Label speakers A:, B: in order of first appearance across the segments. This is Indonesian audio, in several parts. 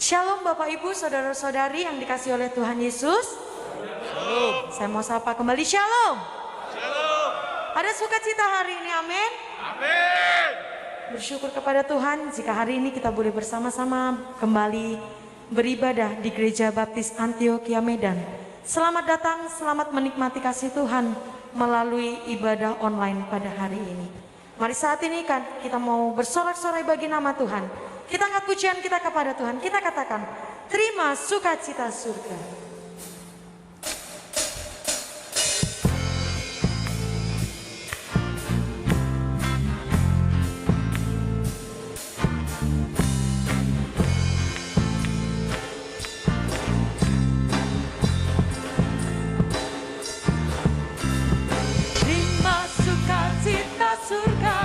A: Shalom Bapak Ibu, Saudara-saudari yang dikasihi oleh Tuhan Yesus.
B: Shalom.
A: Saya mau sapa kembali, Shalom.
B: Shalom.
A: Ada sukacita hari ini, amin.
B: Amin.
A: Bersyukur kepada Tuhan jika hari ini kita boleh bersama-sama kembali beribadah di Gereja Baptis Antioquia Medan. Selamat datang, selamat menikmati kasih Tuhan melalui ibadah online pada hari ini. Mari saat ini kan kita mau bersorak-sorai bagi nama Tuhan. Kita angkat pujian kita kepada Tuhan. Kita katakan, terima sukacita surga. Terima sukacita surga.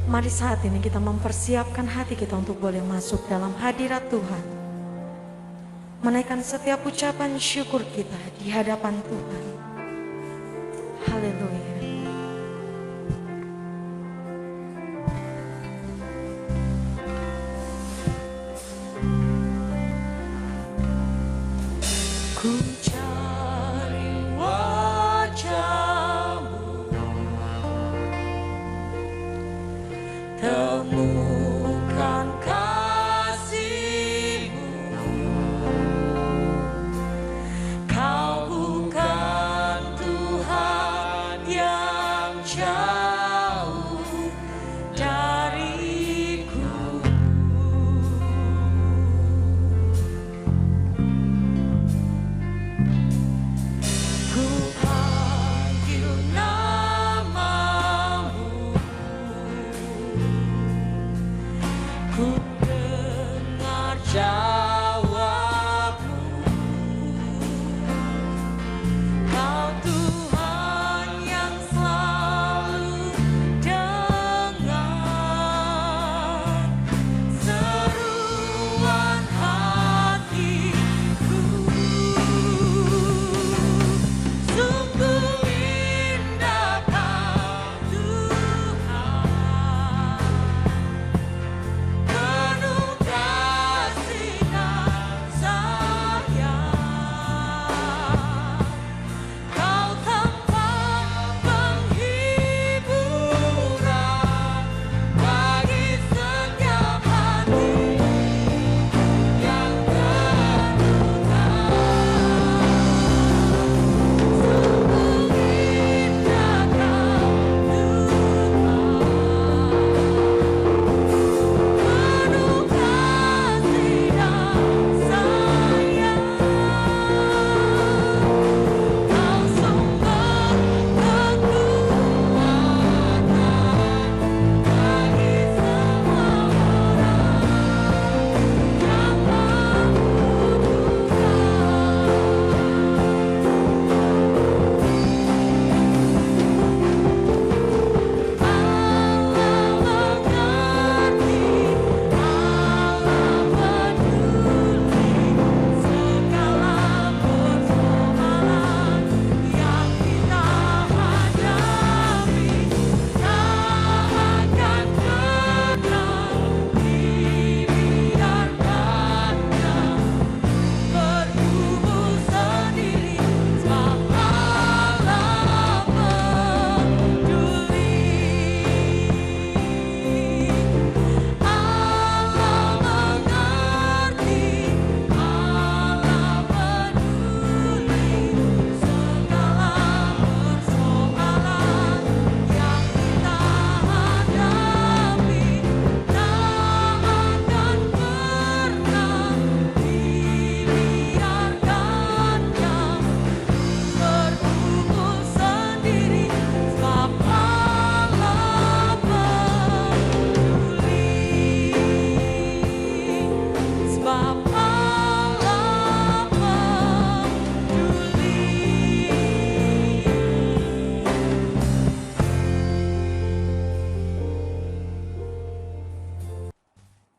A: Mari saat ini kita mempersiapkan hati kita untuk boleh masuk dalam hadirat Tuhan. Menaikkan setiap ucapan syukur kita di hadapan Tuhan. Haleluya. Ku cari wajah-Mu, temukan kasih-Mu. Kau bukan Tuhan yang jauh dariku. Ku panggil nama-Mu,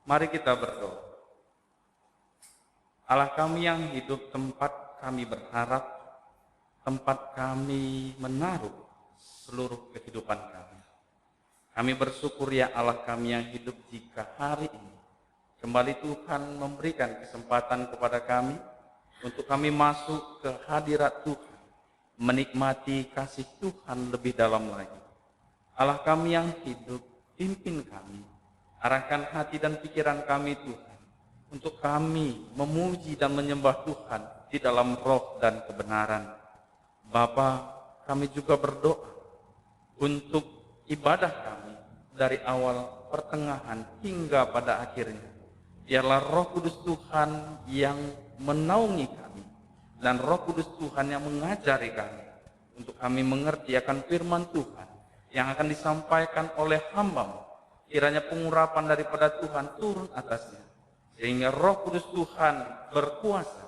C: Mari kita berdoa. Allah kami yang hidup, tempat kami berharap, tempat kami menaruh seluruh kehidupan kami. Kami bersyukur ya Allah kami yang hidup jika hari ini kembali Tuhan memberikan kesempatan kepada kami untuk kami masuk ke hadirat Tuhan, menikmati kasih Tuhan lebih dalam lagi. Allah kami yang hidup, pimpin kami, arahkan hati dan pikiran kami Tuhan, untuk kami memuji dan menyembah Tuhan di dalam roh dan kebenaran. Bapa, kami juga berdoa untuk ibadah kami dari awal, pertengahan, hingga pada akhirnya. Biarlah Roh Kudus Tuhan yang menaungi kami, dan Roh Kudus Tuhan yang mengajari kami, untuk kami mengerti akan firman Tuhan yang akan disampaikan oleh hamba-Mu. Kiranya pengurapan daripada Tuhan turun atasnya, sehingga Roh Kudus Tuhan berkuasa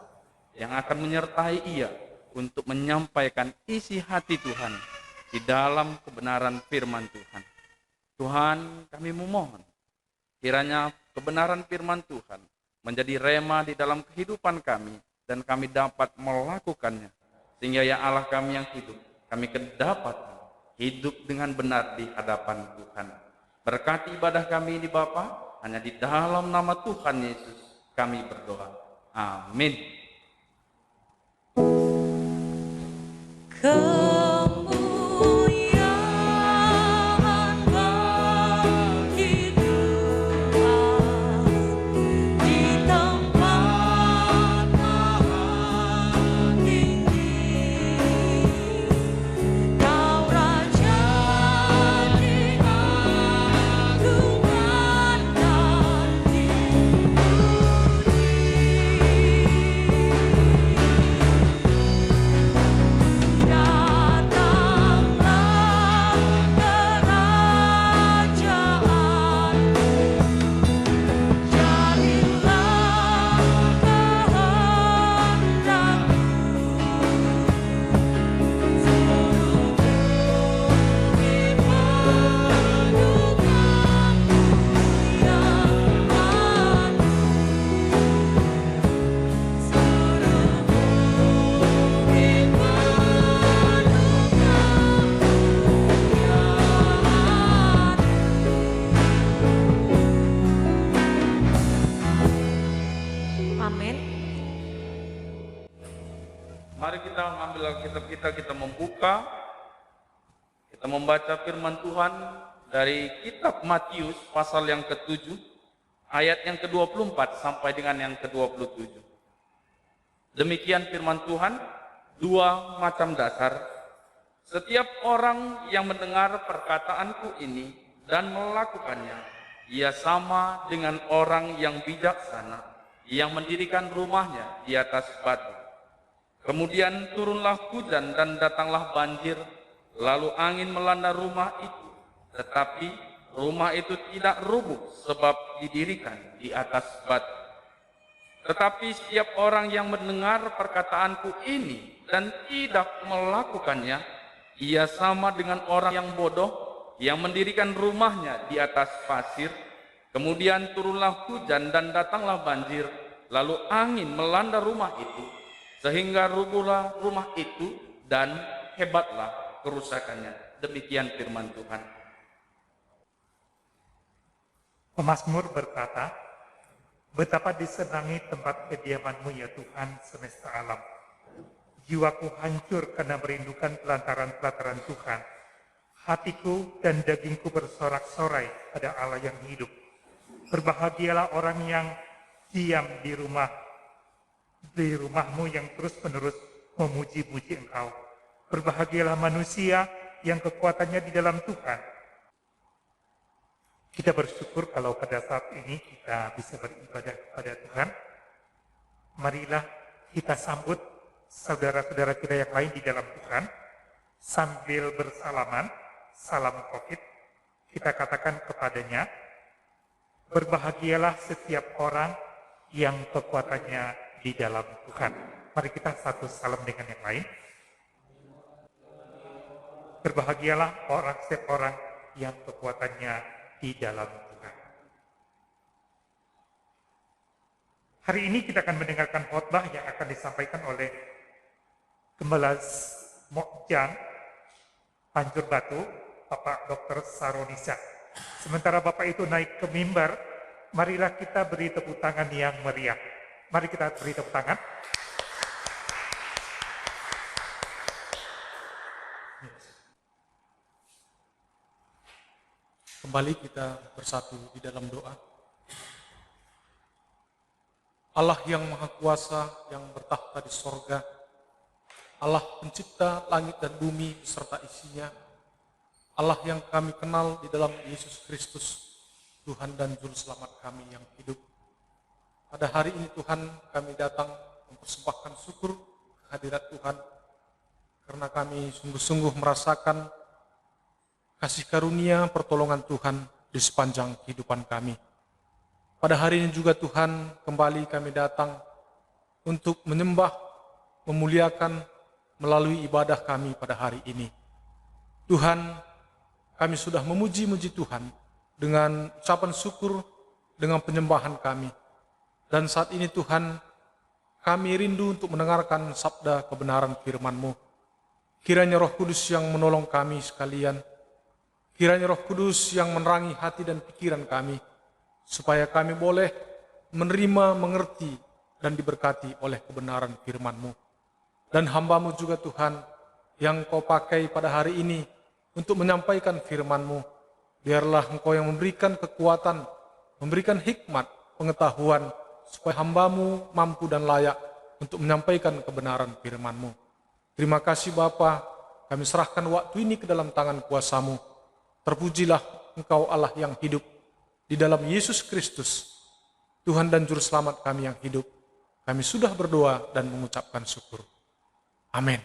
C: yang akan menyertai ia untuk menyampaikan isi hati Tuhan di dalam kebenaran firman Tuhan. Tuhan, kami memohon kiranya kebenaran firman Tuhan menjadi rema di dalam kehidupan kami, dan kami dapat melakukannya, sehingga ya Allah kami yang hidup, kami kedapatan hidup dengan benar di hadapan Tuhan. Berkati ibadah kami ini Bapa, hanya di dalam nama Tuhan Yesus kami berdoa. Amin.
A: Kemuliaan bagi Tuhan di tempat maha tinggi. Kau Raja diagungkan dan dipuji. Amin.
C: Mari kita mengambil Alkitab kita membuka, kita membaca firman Tuhan dari kitab Matius pasal yang ke-7, ayat yang ke-24 sampai dengan yang ke-27. Demikian firman Tuhan, dua macam dasar. Setiap orang yang mendengar perkataanku ini dan melakukannya, ia sama dengan orang yang bijaksana yang mendirikan rumahnya di atas batu. Kemudian turunlah hujan dan datanglah banjir, lalu angin melanda rumah itu. Tetapi rumah itu tidak rubuh sebab didirikan di atas batu. Tetapi setiap orang yang mendengar perkataanku ini dan tidak melakukannya, ia sama dengan orang yang bodoh yang mendirikan rumahnya di atas pasir. Kemudian turunlah hujan dan datanglah banjir, lalu angin melanda rumah itu, sehingga rubuhlah rumah itu dan hebatlah kerusakannya. Demikian firman Tuhan.
D: Pemazmur berkata, betapa disenangi tempat kediaman-Mu ya Tuhan semesta alam. Jiwaku hancur karena merindukan pelantaran-pelantaran Tuhan. Hatiku dan dagingku bersorak-sorai pada Allah yang hidup. Berbahagialah orang yang diam di rumah-Mu yang terus-menerus memuji-puji Engkau. Berbahagialah manusia yang kekuatannya di dalam Tuhan. Kita bersyukur kalau pada saat ini kita bisa beribadah kepada Tuhan. Marilah kita sambut saudara-saudara kita yang lain di dalam Tuhan sambil bersalaman, salam Covid. Kita katakan kepadanya, berbahagialah setiap orang yang kekuatannya di dalam Tuhan. Mari kita satu salam dengan yang lain. Berbahagialah setiap orang yang kekuatannya di dalam Tuhan. Hari ini kita akan mendengarkan khotbah yang akan disampaikan oleh Gembala Mokjan Hancur Batu, Bapak Dr. Saronisa. Sementara Bapak itu naik ke mimbar, marilah kita beri tepuk tangan yang meriah. Mari kita beri tepuk tangan.
E: Kembali kita bersatu di dalam doa. Allah yang Maha Kuasa, yang bertahta di sorga, Allah pencipta langit dan bumi beserta isinya, Allah yang kami kenal di dalam Yesus Kristus, Tuhan dan Juru Selamat kami yang hidup. Pada hari ini Tuhan, kami datang mempersembahkan syukur kehadirat Tuhan, karena kami sungguh-sungguh merasakan kasih karunia pertolongan Tuhan di sepanjang kehidupan kami. Pada hari ini juga Tuhan, kembali kami datang untuk menyembah, memuliakan melalui ibadah kami pada hari ini. Tuhan, kami sudah memuji-muji Tuhan dengan ucapan syukur, dengan penyembahan kami. Dan saat ini Tuhan, kami rindu untuk mendengarkan sabda kebenaran firman-Mu. Kiranya Roh Kudus yang menolong kami sekalian, kiranya Roh Kudus yang menerangi hati dan pikiran kami, supaya kami boleh menerima, mengerti, dan diberkati oleh kebenaran firman-Mu. Dan hamba-Mu juga Tuhan, yang Kau pakai pada hari ini untuk menyampaikan firman-Mu. Biarlah Engkau yang memberikan kekuatan, memberikan hikmat, pengetahuan, supaya hamba-Mu mampu dan layak untuk menyampaikan kebenaran firman-Mu. Terima kasih Bapa, kami serahkan waktu ini ke dalam tangan kuasa-Mu. Terpujilah Engkau Allah yang hidup, di dalam Yesus Kristus, Tuhan dan Juru Selamat kami yang hidup. Kami sudah berdoa dan mengucapkan syukur. Amin.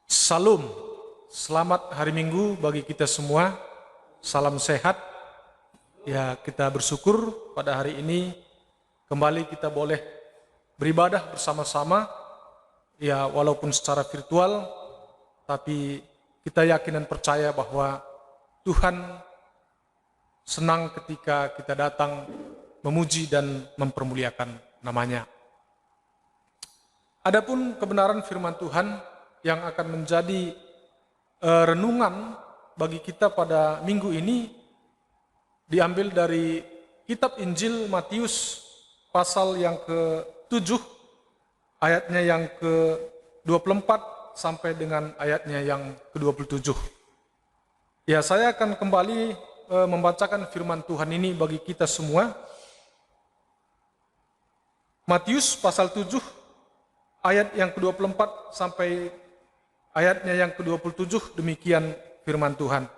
E: Salam, selamat hari Minggu bagi kita semua. Salam sehat. Ya, kita bersyukur pada hari ini kembali kita boleh beribadah bersama-sama. Ya, walaupun secara virtual, tapi kita yakin dan percaya bahwa Tuhan senang ketika kita datang memuji dan mempermuliakan namanya. Adapun kebenaran firman Tuhan yang akan menjadi renungan bagi kita pada minggu ini diambil dari kitab Injil Matius pasal yang ke-7 ayatnya yang ke-24 sampai dengan ayatnya yang ke-27. Ya, saya akan kembali membacakan firman Tuhan ini bagi kita semua. Matius pasal 7 ayat yang ke-24 sampai ayatnya yang ke-27, demikian firman Tuhan.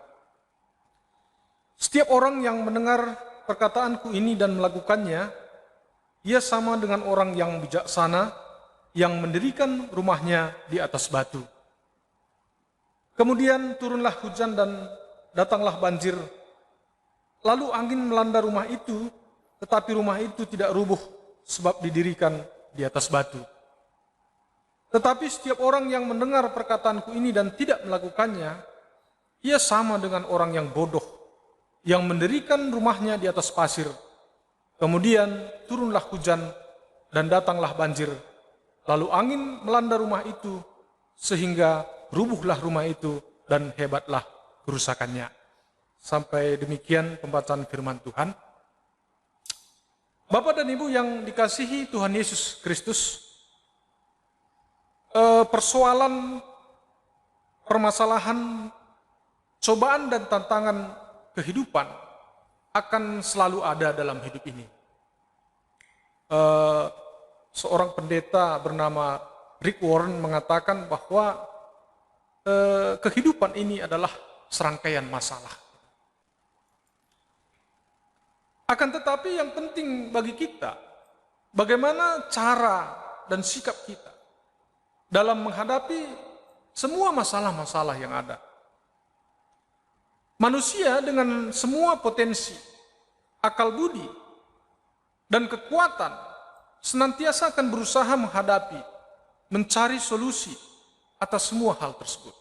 E: Setiap orang yang mendengar perkataanku ini dan melakukannya, ia sama dengan orang yang bijaksana yang mendirikan rumahnya di atas batu. Kemudian turunlah hujan dan datanglah banjir. Lalu angin melanda rumah itu, tetapi rumah itu tidak rubuh sebab didirikan di atas batu. Tetapi setiap orang yang mendengar perkataanku ini dan tidak melakukannya, ia sama dengan orang yang bodoh, yang mendirikan rumahnya di atas pasir. Kemudian turunlah hujan dan datanglah banjir. Lalu angin melanda rumah itu, sehingga rubuhlah rumah itu dan hebatlah kerusakannya. Sampai demikian pembacaan firman Tuhan. Bapak dan Ibu yang dikasihi Tuhan Yesus Kristus, persoalan, permasalahan, cobaan dan tantangan kehidupan akan selalu ada dalam hidup ini. Seorang pendeta bernama Rick Warren mengatakan bahwa kehidupan ini adalah serangkaian masalah. Akan tetapi yang penting bagi kita, bagaimana cara dan sikap kita dalam menghadapi semua masalah-masalah yang ada. Manusia dengan semua potensi, akal budi, dan kekuatan senantiasa akan berusaha menghadapi, mencari solusi atas semua hal tersebut.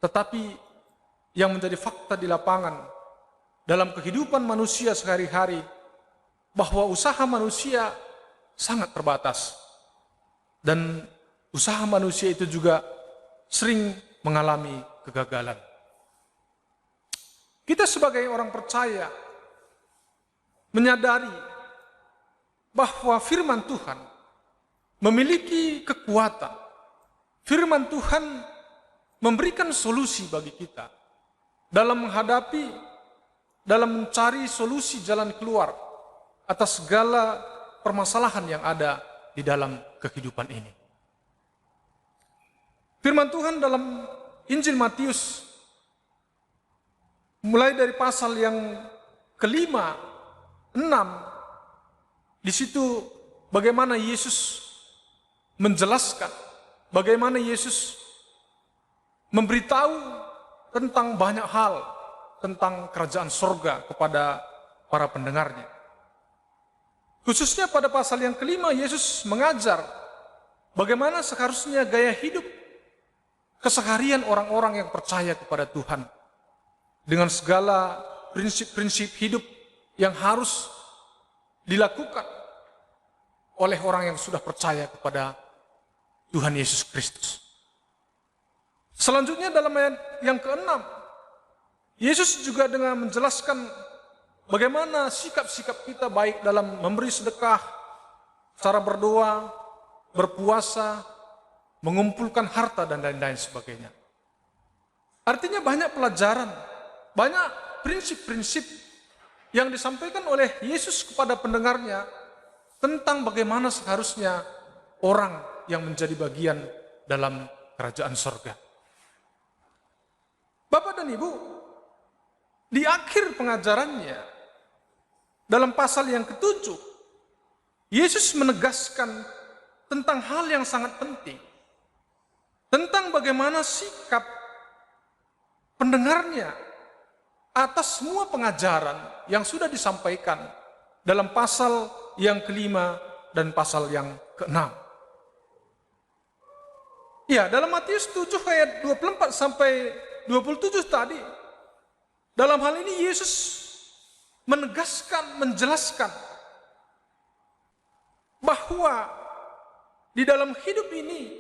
E: Tetapi yang menjadi fakta di lapangan dalam kehidupan manusia sehari-hari bahwa usaha manusia sangat terbatas. Dan usaha manusia itu juga sering mengalami kegagalan. Kita sebagai orang percaya menyadari bahwa firman Tuhan memiliki kekuatan. Firman Tuhan memberikan solusi bagi kita dalam menghadapi, dalam mencari solusi jalan keluar atas segala permasalahan yang ada di dalam kehidupan ini. Firman Tuhan dalam Injil Matius, mulai dari pasal yang ke-5, 6, di situ bagaimana Yesus menjelaskan, bagaimana Yesus memberitahu tentang banyak hal tentang kerajaan sorga kepada para pendengarnya. Khususnya pada pasal yang ke-5, Yesus mengajar bagaimana seharusnya gaya hidup keseharian orang-orang yang percaya kepada Tuhan, dengan segala prinsip-prinsip hidup yang harus dilakukan oleh orang yang sudah percaya kepada Tuhan Yesus Kristus. Selanjutnya dalam ayat yang ke-6, Yesus juga dengan menjelaskan bagaimana sikap-sikap kita baik dalam memberi sedekah, cara berdoa, berpuasa, mengumpulkan harta dan lain-lain sebagainya. Artinya banyak pelajaran, banyak prinsip-prinsip yang disampaikan oleh Yesus kepada pendengarnya tentang bagaimana seharusnya orang yang menjadi bagian dalam kerajaan sorga. Bapak dan Ibu, di akhir pengajarannya, dalam pasal yang ke-7, Yesus menegaskan tentang hal yang sangat penting, tentang bagaimana sikap pendengarnya atas semua pengajaran yang sudah disampaikan dalam pasal yang ke-5 dan pasal yang ke-6. Ya, dalam Matius 7 ayat 24 sampai 27 tadi, dalam hal ini Yesus menegaskan, menjelaskan bahwa di dalam hidup ini,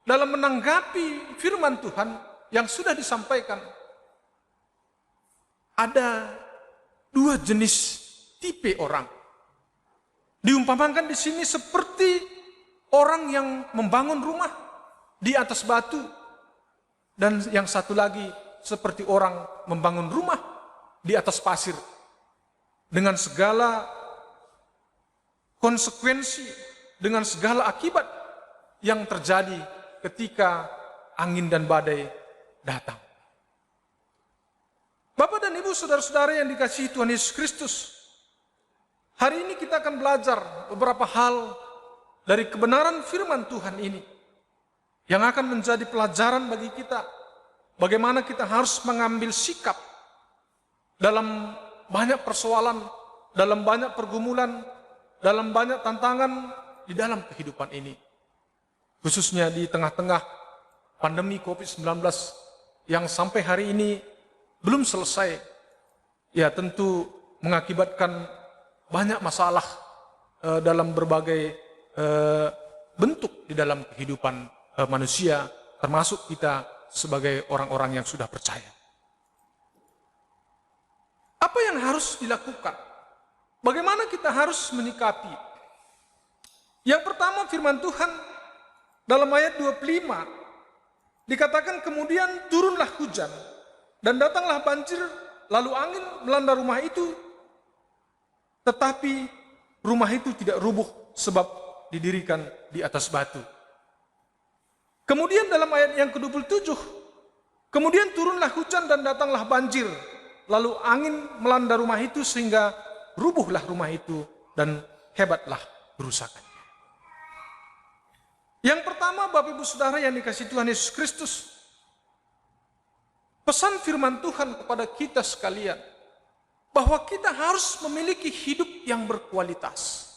E: dalam menanggapi firman Tuhan yang sudah disampaikan, ada dua jenis tipe orang. Diumpamakan di sini seperti orang yang membangun rumah di atas batu, dan yang satu lagi seperti orang membangun rumah di atas pasir dengan segala konsekuensi, dengan segala akibat yang terjadi ketika angin dan badai datang. Bapak dan Ibu, saudara-saudara yang dikasihi Tuhan Yesus Kristus, hari ini kita akan belajar beberapa hal dari kebenaran firman Tuhan ini yang akan menjadi pelajaran bagi kita bagaimana kita harus mengambil sikap dalam banyak persoalan, dalam banyak pergumulan, dalam banyak tantangan di dalam kehidupan ini. Khususnya di tengah-tengah pandemi COVID-19 yang sampai hari ini belum selesai. Ya, tentu mengakibatkan banyak masalah dalam berbagai bentuk di dalam kehidupan manusia, termasuk kita sebagai orang-orang yang sudah percaya. Apa yang harus dilakukan? Bagaimana kita harus menyikapi? Yang pertama, firman Tuhan dalam ayat 25 dikatakan, kemudian turunlah hujan dan datanglah banjir, lalu angin melanda rumah itu, tetapi rumah itu tidak rubuh sebab didirikan di atas batu. Kemudian dalam ayat yang ke-27, kemudian turunlah hujan dan datanglah banjir, lalu angin melanda rumah itu sehingga rubuhlah rumah itu dan hebatlah kerusakannya. Yang pertama, Bapak Ibu Saudara yang dikasihi Tuhan Yesus Kristus, pesan firman Tuhan kepada kita sekalian, bahwa kita harus memiliki hidup yang berkualitas.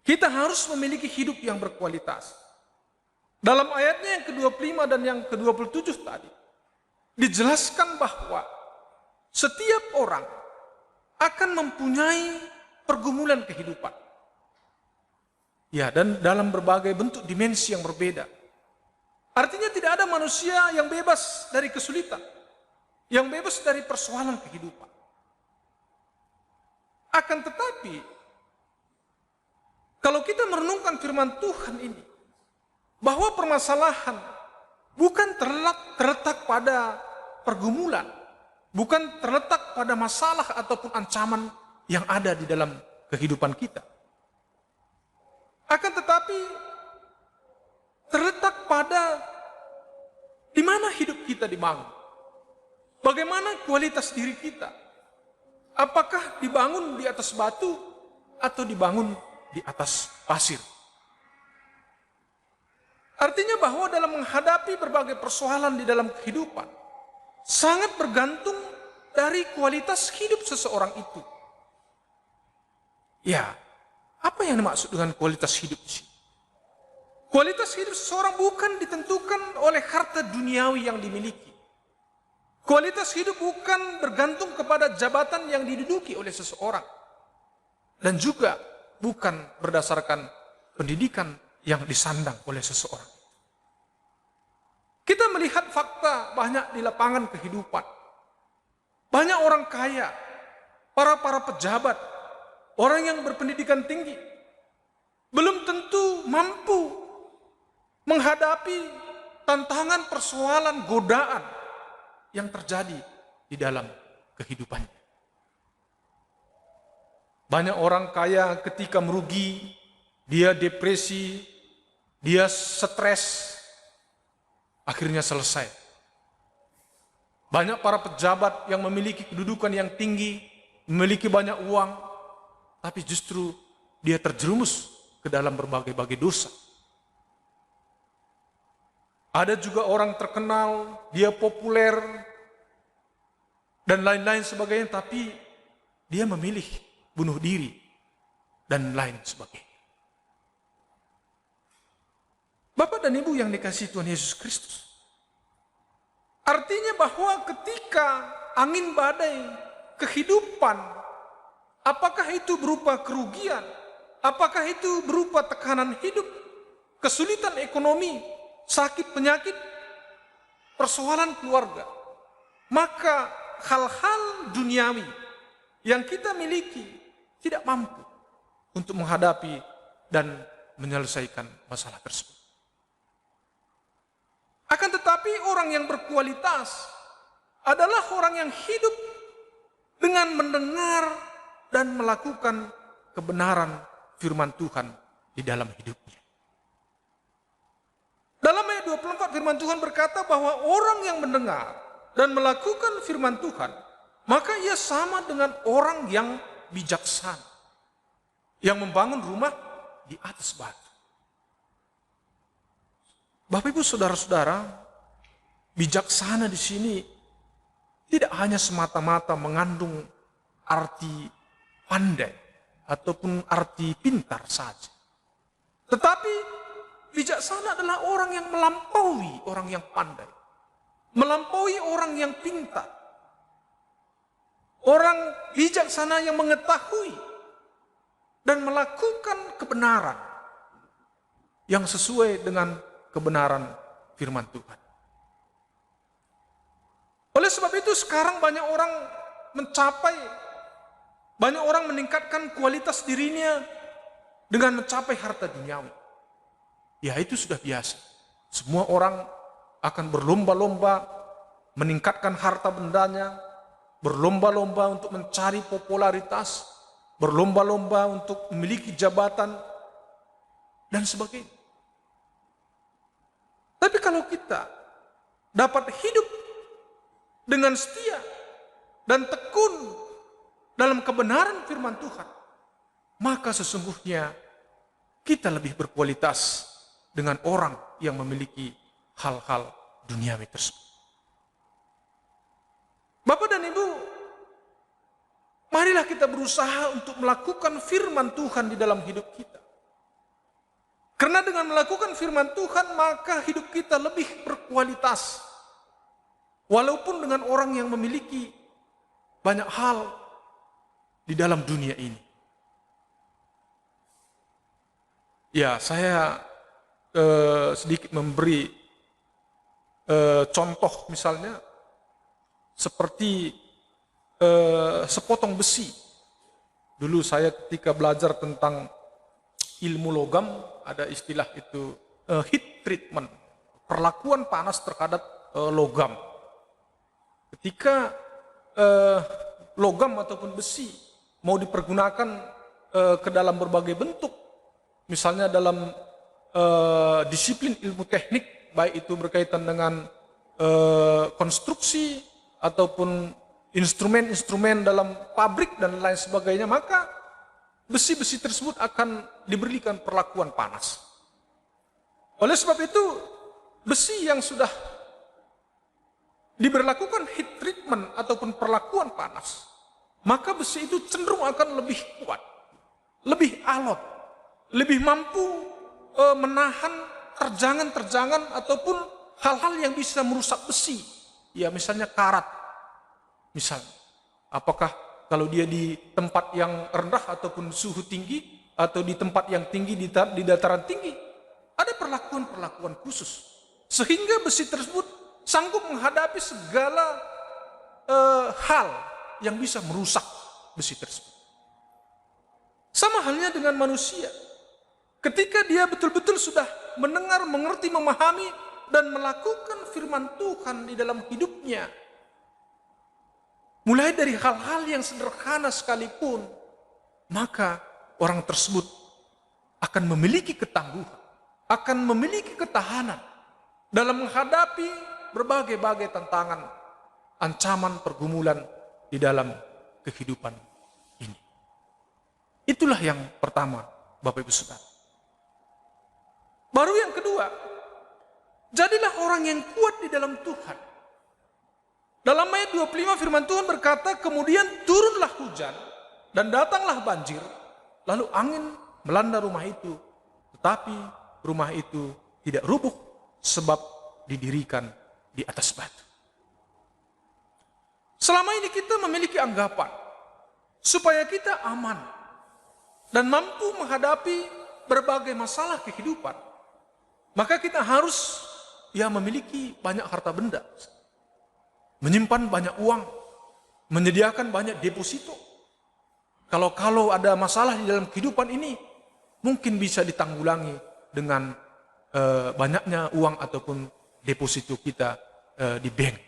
E: Kita harus memiliki hidup yang berkualitas. Dalam ayatnya yang ke-25 dan yang ke-27 tadi, dijelaskan bahwa setiap orang akan mempunyai pergumulan kehidupan. Ya, dan dalam berbagai bentuk dimensi yang berbeda. Artinya tidak ada manusia yang bebas dari kesulitan, yang bebas dari persoalan kehidupan. Akan tetapi, kalau kita merenungkan firman Tuhan ini, bahwa permasalahan bukan terletak pada pergumulan, bukan terletak pada masalah ataupun ancaman yang ada di dalam kehidupan kita. Akan tetapi terletak pada di mana hidup kita dibangun. Bagaimana kualitas diri kita? Apakah dibangun di atas batu atau dibangun di atas pasir? Artinya bahwa dalam menghadapi berbagai persoalan di dalam kehidupan sangat bergantung dari kualitas hidup seseorang itu. Ya, apa yang dimaksud dengan kualitas hidup di sini? Kualitas hidup seseorang bukan ditentukan oleh harta duniawi yang dimiliki. Kualitas hidup bukan bergantung kepada jabatan yang diduduki oleh seseorang. Dan juga bukan berdasarkan pendidikan yang disandang oleh seseorang. Kita melihat fakta banyak di lapangan kehidupan. Banyak orang kaya, para pejabat, orang yang berpendidikan tinggi, belum tentu mampu menghadapi tantangan, persoalan, godaan yang terjadi di dalam kehidupannya. Banyak orang kaya ketika merugi, dia depresi, dia stres, akhirnya selesai. Banyak para pejabat yang memiliki kedudukan yang tinggi, memiliki banyak uang, tapi justru dia terjerumus ke dalam berbagai dosa. Ada juga orang terkenal, dia populer, dan lain-lain sebagainya, tapi dia memilih bunuh diri, dan lain sebagainya. Bapak dan Ibu yang dikasihi Tuhan Yesus Kristus, artinya bahwa ketika angin badai kehidupan, apakah itu berupa kerugian, apakah itu berupa tekanan hidup, kesulitan ekonomi, sakit penyakit, persoalan keluarga, maka hal-hal duniawi yang kita miliki tidak mampu untuk menghadapi dan menyelesaikan masalah tersebut. Akan tetapi orang yang berkualitas adalah orang yang hidup dengan mendengar dan melakukan kebenaran firman Tuhan di dalam hidupnya. Dalam ayat 24 firman Tuhan berkata bahwa orang yang mendengar dan melakukan firman Tuhan, maka ia sama dengan orang yang bijaksana, yang membangun rumah di atas batu. Bapak Ibu saudara-saudara, bijaksana di sini tidak hanya semata-mata mengandung arti pandai ataupun arti pintar saja. Tetapi bijaksana adalah orang yang melampaui orang yang pandai, melampaui orang yang pintar. Orang bijaksana yang mengetahui dan melakukan kebenaran yang sesuai dengan kebenaran firman Tuhan. Oleh sebab itu sekarang banyak orang meningkatkan kualitas dirinya dengan mencapai harta duniawi. Ya, itu sudah biasa. Semua orang akan berlomba-lomba meningkatkan harta bendanya, berlomba-lomba untuk mencari popularitas, berlomba-lomba untuk memiliki jabatan, dan sebagainya. Tapi kalau kita dapat hidup dengan setia dan tekun dalam kebenaran firman Tuhan, maka sesungguhnya kita lebih berkualitas dengan orang yang memiliki hal-hal duniawi tersebut. Bapak dan Ibu, marilah kita berusaha untuk melakukan firman Tuhan di dalam hidup kita. Karena dengan melakukan firman Tuhan, maka hidup kita lebih berkualitas. Walaupun dengan orang yang memiliki banyak hal di dalam dunia ini. Ya, saya sedikit memberi contoh misalnya seperti sepotong besi. Dulu saya ketika belajar tentang ilmu logam, ada istilah itu heat treatment, perlakuan panas terhadap logam. Ketika logam ataupun besi mau dipergunakan ke dalam berbagai bentuk, misalnya dalam disiplin ilmu teknik, baik itu berkaitan dengan konstruksi ataupun instrumen-instrumen dalam pabrik dan lain sebagainya, maka besi-besi tersebut akan diberikan perlakuan panas. Oleh sebab itu, besi yang sudah diberlakukan heat treatment ataupun perlakuan panas, maka besi itu cenderung akan lebih kuat, lebih alot, lebih mampu menahan terjangan-terjangan ataupun hal-hal yang bisa merusak besi. Ya, misalnya karat. Misalnya, apakah kalau dia di tempat yang rendah ataupun suhu tinggi, atau di tempat yang tinggi, di dataran tinggi, ada perlakuan-perlakuan khusus. Sehingga besi tersebut sanggup menghadapi segala hal yang bisa merusak besi tersebut. Sama halnya dengan manusia. Ketika dia betul-betul sudah mendengar, mengerti, memahami, dan melakukan firman Tuhan di dalam hidupnya, mulai dari hal-hal yang sederhana sekalipun, maka orang tersebut akan memiliki ketangguhan, akan memiliki ketahanan dalam menghadapi berbagai-bagai tantangan, ancaman, pergumulan di dalam kehidupan ini. Itulah yang pertama, Bapak Ibu Saudara. Baru yang kedua, jadilah orang yang kuat di dalam Tuhan. Dalam ayat 25 firman Tuhan berkata, kemudian turunlah hujan dan datanglah banjir, lalu angin melanda rumah itu, tetapi rumah itu tidak rubuh sebab didirikan di atas batu. Selama ini kita memiliki anggapan supaya kita aman dan mampu menghadapi berbagai masalah kehidupan, maka kita harus memiliki banyak harta benda, menyimpan banyak uang, menyediakan banyak deposito. Kalau ada masalah di dalam kehidupan ini, mungkin bisa ditanggulangi dengan banyaknya uang ataupun deposito kita di bank.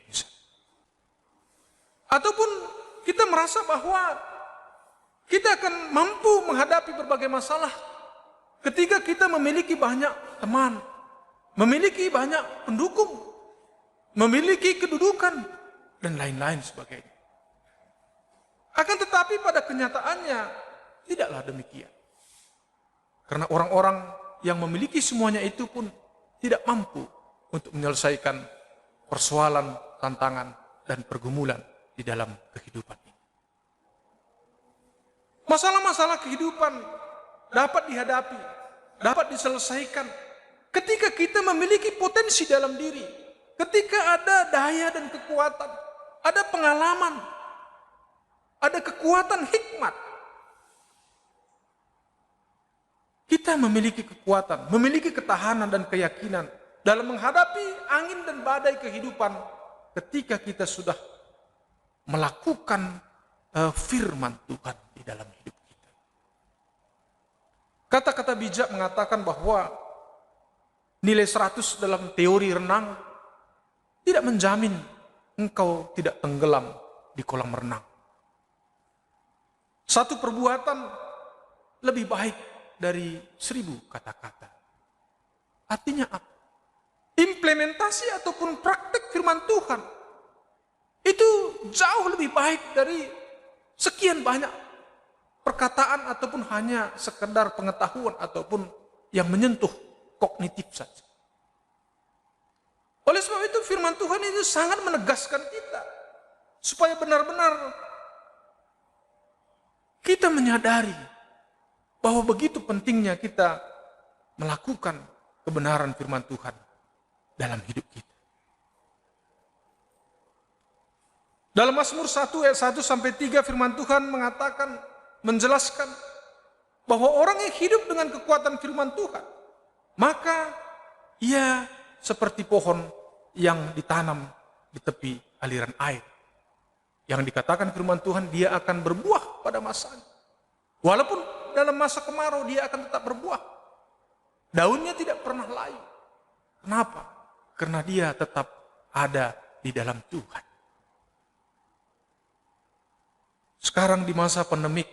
E: Ataupun kita merasa bahwa kita akan mampu menghadapi berbagai masalah ketika kita memiliki banyak teman, memiliki banyak pendukung, memiliki kedudukan, dan lain-lain sebagainya. Akan tetapi pada kenyataannya tidaklah demikian. Karena orang-orang yang memiliki semuanya itu pun tidak mampu untuk menyelesaikan persoalan, tantangan, dan pergumulan di dalam kehidupan ini. Masalah-masalah kehidupan dapat dihadapi, dapat diselesaikan ketika kita memiliki potensi dalam diri, ketika ada daya dan kekuatan, ada pengalaman, ada kekuatan hikmat. Kita memiliki kekuatan, memiliki ketahanan dan keyakinan dalam menghadapi angin dan badai kehidupan ketika kita sudah melakukan firman Tuhan di dalam hidup kita. Kata-kata bijak mengatakan bahwa nilai 100 dalam teori renang tidak menjamin engkau tidak tenggelam di kolam renang. Satu perbuatan lebih baik dari 1000 kata-kata. Artinya apa? Implementasi ataupun praktek firman Tuhan itu jauh lebih baik dari sekian banyak perkataan ataupun hanya sekedar pengetahuan ataupun yang menyentuh kognitif saja. Oleh sebab itu firman Tuhan itu sangat menegaskan kita supaya benar-benar kita menyadari bahwa begitu pentingnya kita melakukan kebenaran firman Tuhan dalam hidup kita. Dalam Mazmur 1 ayat 1 sampai 3 firman Tuhan mengatakan, menjelaskan bahwa orang yang hidup dengan kekuatan firman Tuhan, maka ia seperti pohon yang ditanam di tepi aliran air. Yang dikatakan firman Tuhan, dia akan berbuah pada masanya. Walaupun dalam masa kemarau dia akan tetap berbuah. Daunnya tidak pernah layu. Kenapa? Karena dia tetap ada di dalam Tuhan. Sekarang di masa pandemik,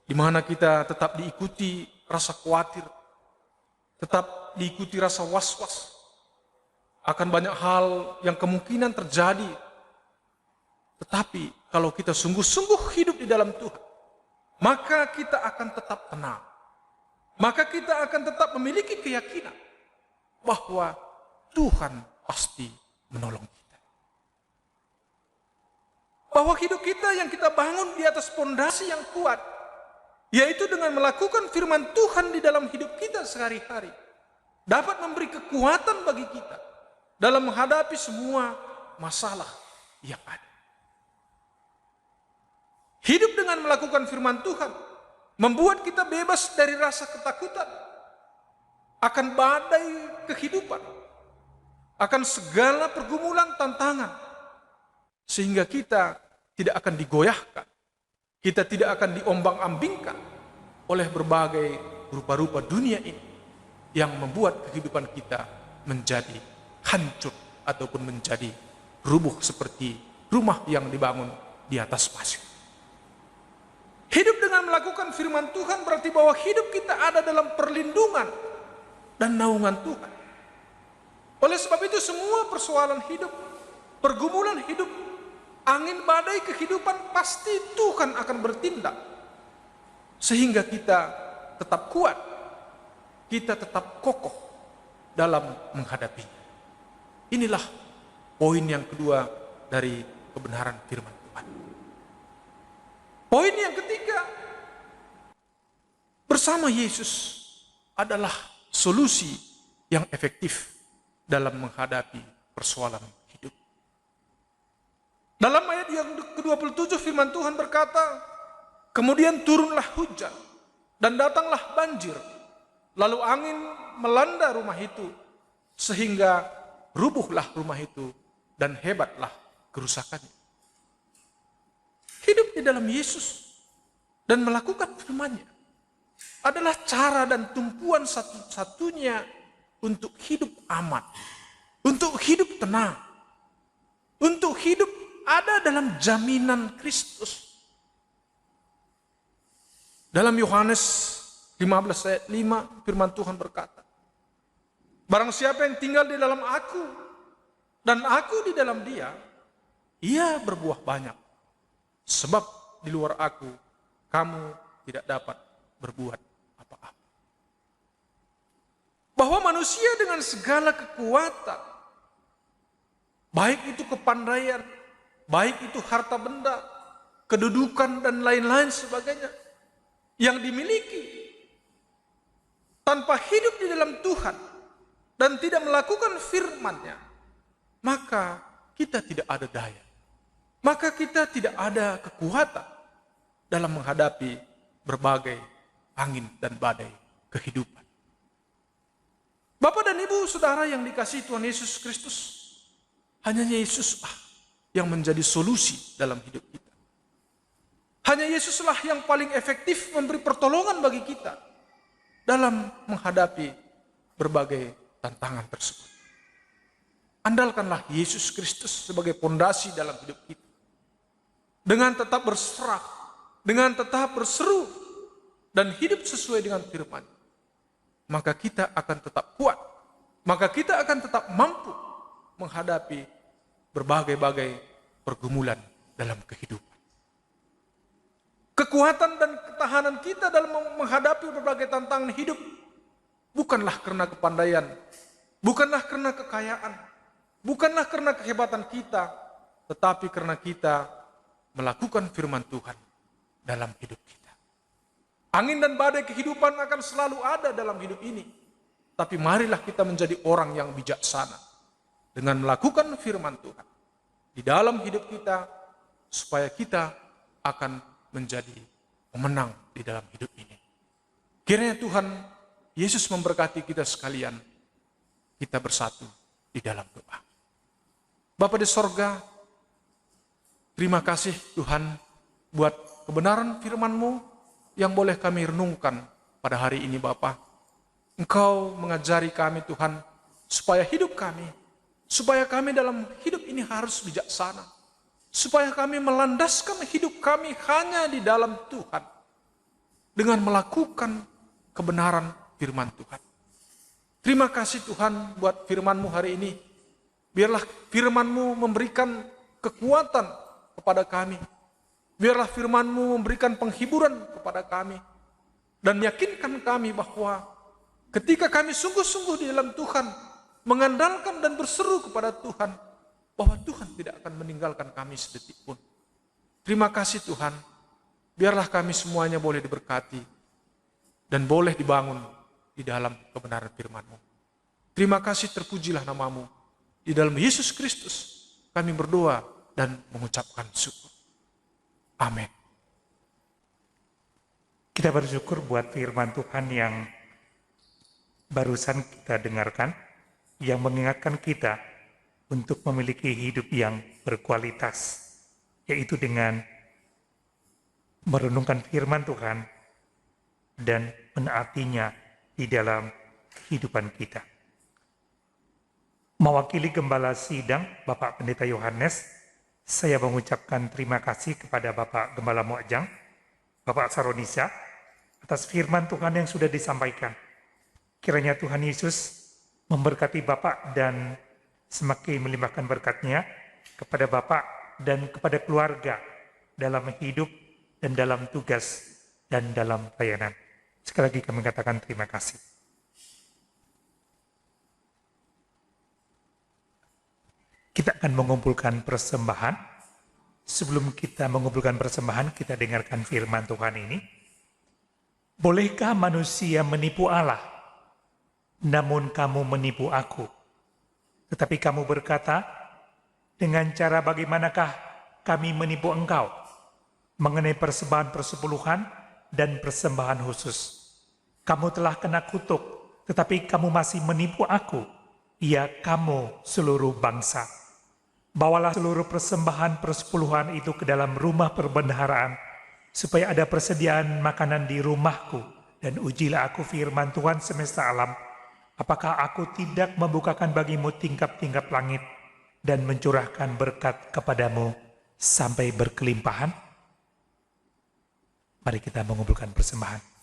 E: di mana kita tetap diikuti rasa khawatir, tetap diikuti rasa was-was akan banyak hal yang kemungkinan terjadi. Tetapi kalau kita sungguh-sungguh hidup di dalam Tuhan, maka kita akan tetap tenang. Maka kita akan tetap memiliki keyakinan bahwa Tuhan pasti menolong kita. Bahwa hidup kita yang kita bangun di atas fondasi yang kuat, yaitu dengan melakukan firman Tuhan di dalam hidup kita sehari-hari, dapat memberi kekuatan bagi kita dalam menghadapi semua masalah yang ada. Hidup dengan melakukan firman Tuhan membuat kita bebas dari rasa ketakutan akan badai kehidupan, akan segala pergumulan tantangan, sehingga kita tidak akan digoyahkan, kita tidak akan diombang-ambingkan oleh berbagai rupa-rupa dunia ini yang membuat kehidupan kita menjadi hancur ataupun menjadi rubuh seperti rumah yang dibangun di atas pasir. Hidup dengan melakukan firman Tuhan berarti bahwa hidup kita ada dalam perlindungan dan naungan Tuhan. Oleh sebab itu semua persoalan hidup, pergumulan hidup, angin badai kehidupan pasti Tuhan akan bertindak. Sehingga kita tetap kuat, kita tetap kokoh dalam menghadapinya. Inilah poin yang kedua dari kebenaran firman Tuhan. Poin yang ketiga, bersama Yesus adalah solusi yang efektif dalam menghadapi persoalan hidup. Dalam ayat yang ke-27 firman Tuhan berkata, kemudian turunlah hujan dan datanglah banjir, lalu angin melanda rumah itu, sehingga rubuhlah rumah itu dan hebatlah kerusakannya. Hidup di dalam Yesus dan melakukan firman-Nya adalah cara dan tumpuan satu-satunya untuk hidup aman, untuk hidup tenang, untuk hidup ada dalam jaminan Kristus. Dalam Yohanes 15 ayat 5 firman Tuhan berkata, barang siapa yang tinggal di dalam aku dan aku di dalam dia, ia berbuah banyak. Sebab di luar aku, kamu tidak dapat berbuat apa-apa. Bahwa manusia dengan segala kekuatan, baik itu kepandaian, baik itu harta benda, kedudukan dan lain-lain sebagainya, yang dimiliki, tanpa hidup di dalam Tuhan, dan tidak melakukan firman-Nya, maka kita tidak ada daya. Maka kita tidak ada kekuatan dalam menghadapi berbagai angin dan badai kehidupan. Bapak dan Ibu Saudara yang dikasihi Tuhan Yesus Kristus, hanya Yesuslah yang menjadi solusi dalam hidup kita. Hanya Yesuslah yang paling efektif memberi pertolongan bagi kita dalam menghadapi berbagai tantangan tersebut. Andalkanlah Yesus Kristus sebagai pondasi dalam hidup kita. Dengan tetap berserah, dengan tetap berseru, dan hidup sesuai dengan firman, maka kita akan tetap kuat, maka kita akan tetap mampu menghadapi berbagai-bagai pergumulan dalam kehidupan. Kekuatan dan ketahanan kita dalam menghadapi berbagai tantangan hidup bukanlah karena kepandaian, bukanlah karena kekayaan, bukanlah karena kehebatan kita, tetapi karena kita melakukan firman Tuhan dalam hidup kita. Angin dan badai kehidupan akan selalu ada dalam hidup ini. Tapi marilah kita menjadi orang yang bijaksana dengan melakukan firman Tuhan. di dalam hidup kita, supaya kita akan menjadi pemenang di dalam hidup ini. Kiranya Tuhan Yesus memberkati kita sekalian. Kita bersatu di dalam doa. Bapa di sorga, terima kasih Tuhan buat kebenaran firman-Mu yang boleh kami renungkan pada hari ini Bapa. Engkau mengajari kami Tuhan, supaya kami dalam hidup ini harus bijaksana. Supaya kami melandaskan hidup kami hanya di dalam Tuhan. Dengan melakukan kebenaran firman Tuhan. Terima kasih Tuhan buat firman-Mu hari ini. Biarlah firman-Mu memberikan kekuatan kepada kami. Biarlah firman-Mu memberikan penghiburan kepada kami. Dan yakinkan kami bahwa ketika kami sungguh-sungguh di dalam Tuhan, mengandalkan dan berseru kepada Tuhan, bahwa Tuhan tidak akan meninggalkan kami sedetik pun. Terima kasih Tuhan, biarlah kami semuanya boleh diberkati dan boleh dibangun di dalam kebenaran firman-Mu. Terima kasih, terpujilah nama-Mu. Di dalam Yesus Kristus kami berdoa dan mengucapkan syukur. Amin.
D: Kita bersyukur buat firman Tuhan yang barusan kita dengarkan, yang mengingatkan kita untuk memiliki hidup yang berkualitas, yaitu dengan merenungkan firman Tuhan dan menaatinya di dalam kehidupan kita. Mewakili Gembala Sidang, Bapak Pendeta Yohanes, saya mengucapkan terima kasih kepada Bapak Gembala Muajang, Bapak Saronisa, atas firman Tuhan yang sudah disampaikan. Kiranya Tuhan Yesus memberkati Bapak dan semakin melimpahkan berkat-Nya kepada Bapak dan kepada keluarga dalam hidup dan dalam tugas dan dalam pelayanan. Sekali lagi kami katakan terima kasih. Kita akan mengumpulkan persembahan. Sebelum kita mengumpulkan persembahan, kita dengarkan firman Tuhan ini. Bolehkah manusia menipu Allah? Namun kamu menipu aku. Tetapi kamu berkata, dengan cara bagaimanakah kami menipu engkau? Mengenai persembahan persepuluhan dan persembahan khusus. Kamu telah kena kutuk, tetapi kamu masih menipu aku. Ya kamu seluruh bangsa. Bawalah seluruh persembahan persepuluhan itu ke dalam rumah perbendaharaan, supaya ada persediaan makanan di rumahku. Dan ujilah aku firman Tuhan semesta alam. Apakah aku tidak membukakan bagimu tingkap-tingkap langit dan mencurahkan berkat kepadamu sampai berkelimpahan? Mari kita mengumpulkan persembahan.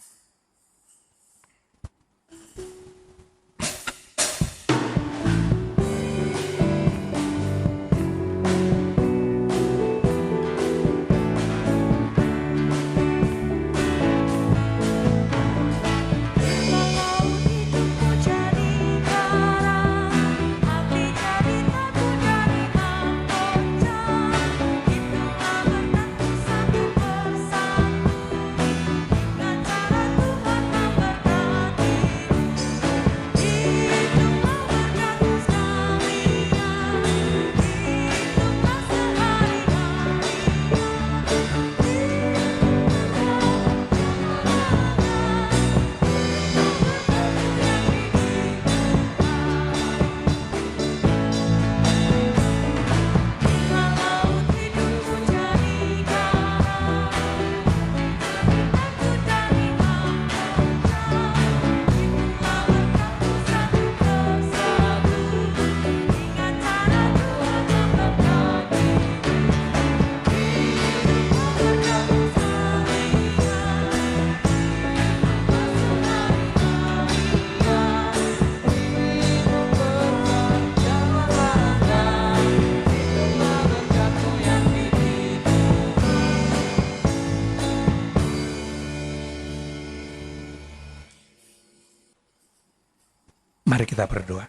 D: Mari kita berdoa.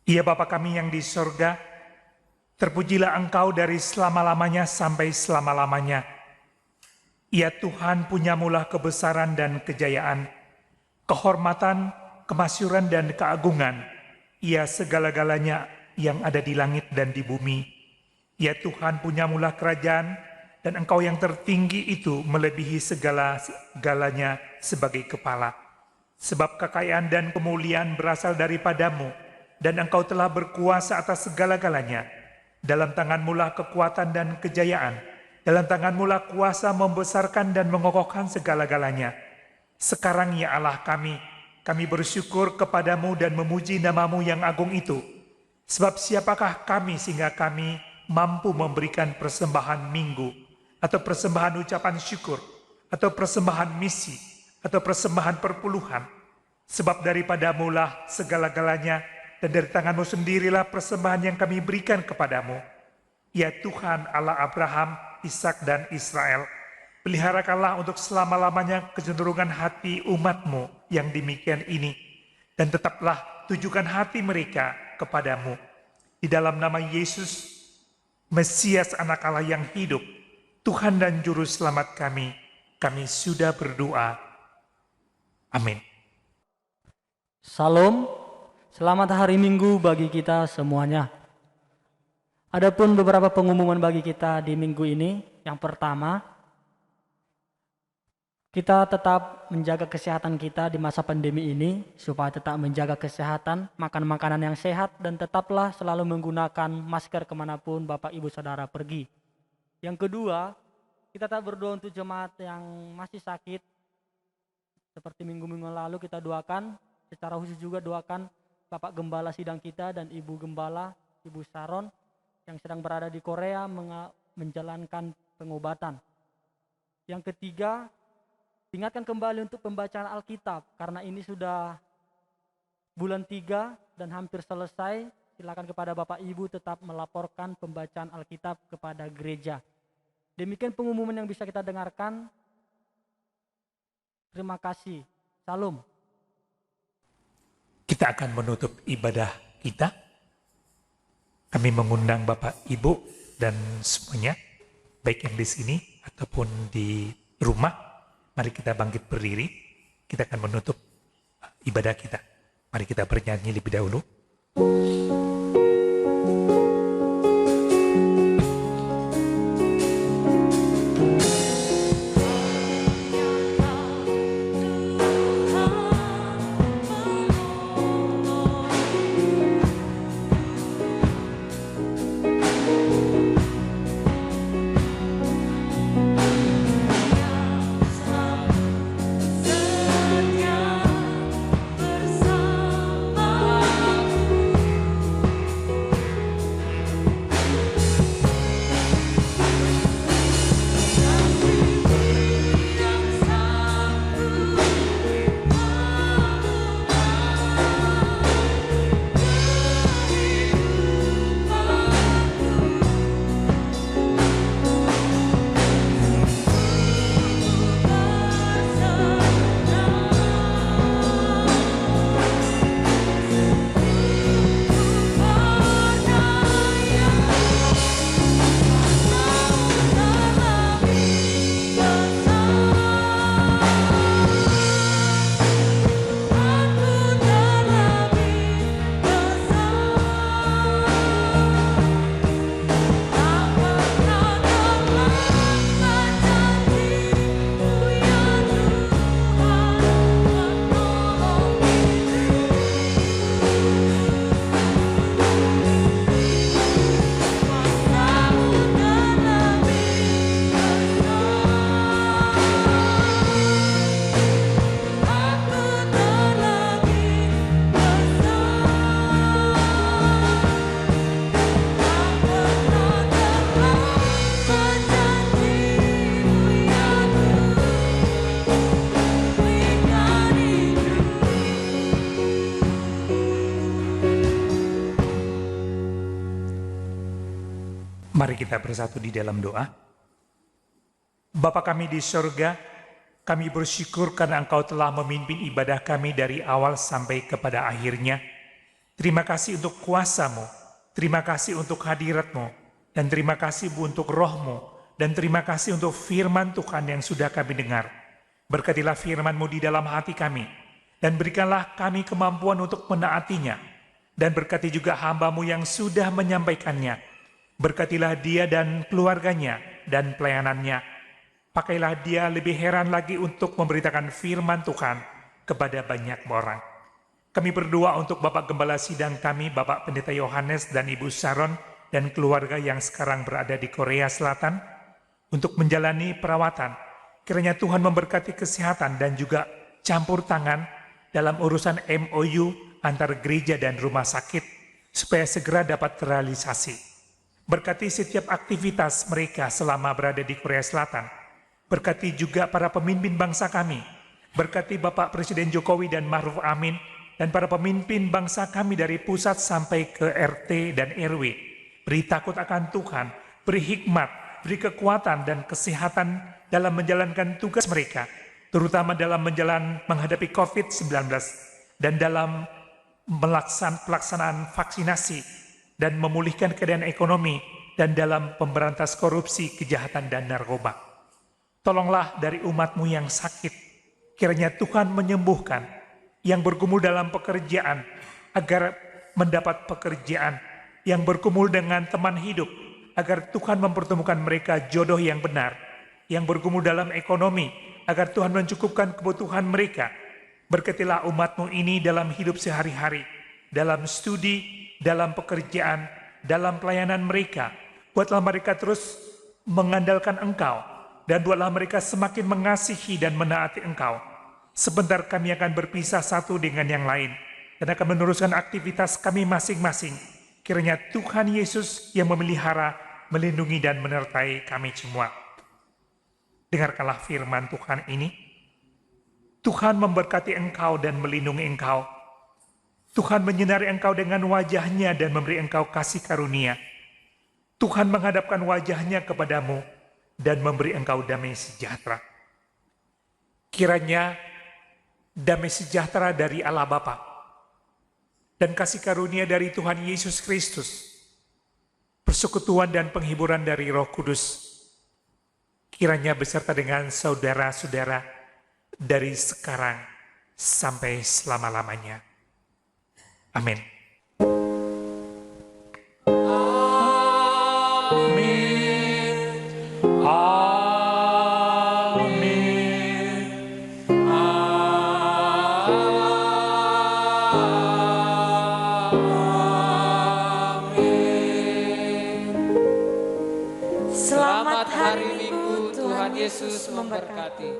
D: Ya Bapa kami yang di sorga, terpujilah Engkau dari selama-lamanya sampai selama-lamanya. Ya Tuhan, punyamulah kebesaran dan kejayaan, kehormatan, kemasyuran dan keagungan. Ya segala-galanya yang ada di langit dan di bumi. Ya Tuhan, punyamulah kerajaan, dan Engkau yang tertinggi itu melebihi segala-galanya sebagai kepala. Sebab kekayaan dan kemuliaan berasal daripadamu, dan Engkau telah berkuasa atas segala-galanya. Dalam tanganmu-lah kekuatan dan kejayaan. Dalam tanganmu-lah kuasa membesarkan dan mengokohkan segala-galanya. Sekarang ya Allah kami bersyukur kepadamu dan memuji namamu yang agung itu. Sebab siapakah kami sehingga kami mampu memberikan persembahan minggu, atau persembahan ucapan syukur, atau persembahan misi, atau persembahan perpuluhan. Sebab daripadamu-lah segala-galanya, dan dari tanganmu sendirilah persembahan yang kami berikan kepadamu. Ya Tuhan Allah Abraham, Ishak dan Israel, peliharakanlah untuk selama-lamanya kecenderungan hati umatmu yang demikian ini, dan tetaplah tujukan hati mereka kepadamu. Di dalam nama Yesus, Mesias anak Allah yang hidup, Tuhan dan Juru Selamat kami sudah berdoa. Amin.
F: Salam, selamat hari Minggu bagi kita semuanya. Adapun beberapa pengumuman bagi kita di minggu ini. Yang pertama, kita tetap menjaga kesehatan kita di masa pandemi ini, supaya tetap menjaga kesehatan, makan makanan yang sehat, dan tetaplah selalu menggunakan masker kemanapun Bapak Ibu Saudara pergi. Yang kedua, kita tetap berdoa untuk jemaat yang masih sakit. Seperti minggu-minggu lalu kita doakan, secara khusus juga doakan Bapak Gembala sidang kita dan Ibu Gembala, Ibu Sharon, yang sedang berada di Korea menjalankan pengobatan. Yang ketiga, ingatkan kembali untuk pembacaan Alkitab, karena ini sudah bulan 3 dan hampir selesai. Silakan kepada Bapak Ibu tetap melaporkan pembacaan Alkitab kepada gereja. Demikian pengumuman yang bisa kita dengarkan. Terima kasih. Salam.
D: Kita akan menutup ibadah kita. Kami mengundang Bapak, Ibu, dan semuanya, baik yang di sini ataupun di rumah. Mari kita bangkit berdiri. Kita akan menutup ibadah kita. Mari kita bernyanyi lebih dahulu. Mari kita bersatu di dalam doa. Bapa kami di surga, kami bersyukur karena Engkau telah memimpin ibadah kami dari awal sampai kepada akhirnya. Terima kasih untuk kuasa-Mu, terima kasih untuk hadirat-Mu, dan terima kasih Bu untuk roh-Mu, dan terima kasih untuk firman Tuhan yang sudah kami dengar. Berkatilah firman-Mu di dalam hati kami, dan berikanlah kami kemampuan untuk menaatinya. Dan berkati juga hamba-Mu yang sudah menyampaikannya. Berkatilah dia dan keluarganya dan pelayanannya. Pakailah dia lebih heran lagi untuk memberitakan firman Tuhan kepada banyak orang. Kami berdoa untuk Bapak Gembala Sidang kami, Bapak Pendeta Yohanes dan Ibu Sharon, dan keluarga yang sekarang berada di Korea Selatan, untuk menjalani perawatan. Kiranya Tuhan memberkati kesehatan dan juga campur tangan dalam urusan MOU antar gereja dan rumah sakit, supaya segera dapat terrealisasi. Berkati setiap aktivitas mereka selama berada di Korea Selatan. Berkati juga para pemimpin bangsa kami. Berkati Bapak Presiden Jokowi dan Ma'ruf Amin, dan para pemimpin bangsa kami dari pusat sampai ke RT dan RW. Beri takut akan Tuhan, beri hikmat, beri kekuatan dan kesehatan dalam menjalankan tugas mereka, terutama dalam menghadapi COVID-19 dan dalam pelaksanaan vaksinasi dan memulihkan keadaan ekonomi dan dalam pemberantas korupsi, kejahatan, dan narkoba. Tolonglah dari umat-Mu yang sakit, kiranya Tuhan menyembuhkan, yang bergumul dalam pekerjaan agar mendapat pekerjaan, yang bergumul dengan teman hidup agar Tuhan mempertemukan mereka jodoh yang benar, yang bergumul dalam ekonomi agar Tuhan mencukupkan kebutuhan mereka. Berkatilah umat-Mu ini dalam hidup sehari-hari, dalam studi, dalam pekerjaan, dalam pelayanan mereka. Buatlah mereka terus mengandalkan Engkau, dan buatlah mereka semakin mengasihi dan menaati Engkau. Sebentar kami akan berpisah satu dengan yang lain, dan akan meneruskan aktivitas kami masing-masing. Kiranya Tuhan Yesus yang memelihara, melindungi, dan menyertai kami semua. Dengarkanlah firman Tuhan ini. Tuhan memberkati engkau dan melindungi engkau. Tuhan menyinari engkau dengan wajah-Nya dan memberi engkau kasih karunia. Tuhan menghadapkan wajah-Nya kepadamu dan memberi engkau damai sejahtera. Kiranya damai sejahtera dari Allah Bapa dan kasih karunia dari Tuhan Yesus Kristus, persekutuan dan penghiburan dari Roh Kudus, kiranya beserta dengan saudara-saudara dari sekarang sampai selama-lamanya. Amin.
G: Selamat Hari Minggu, Tuhan Yesus memberkati.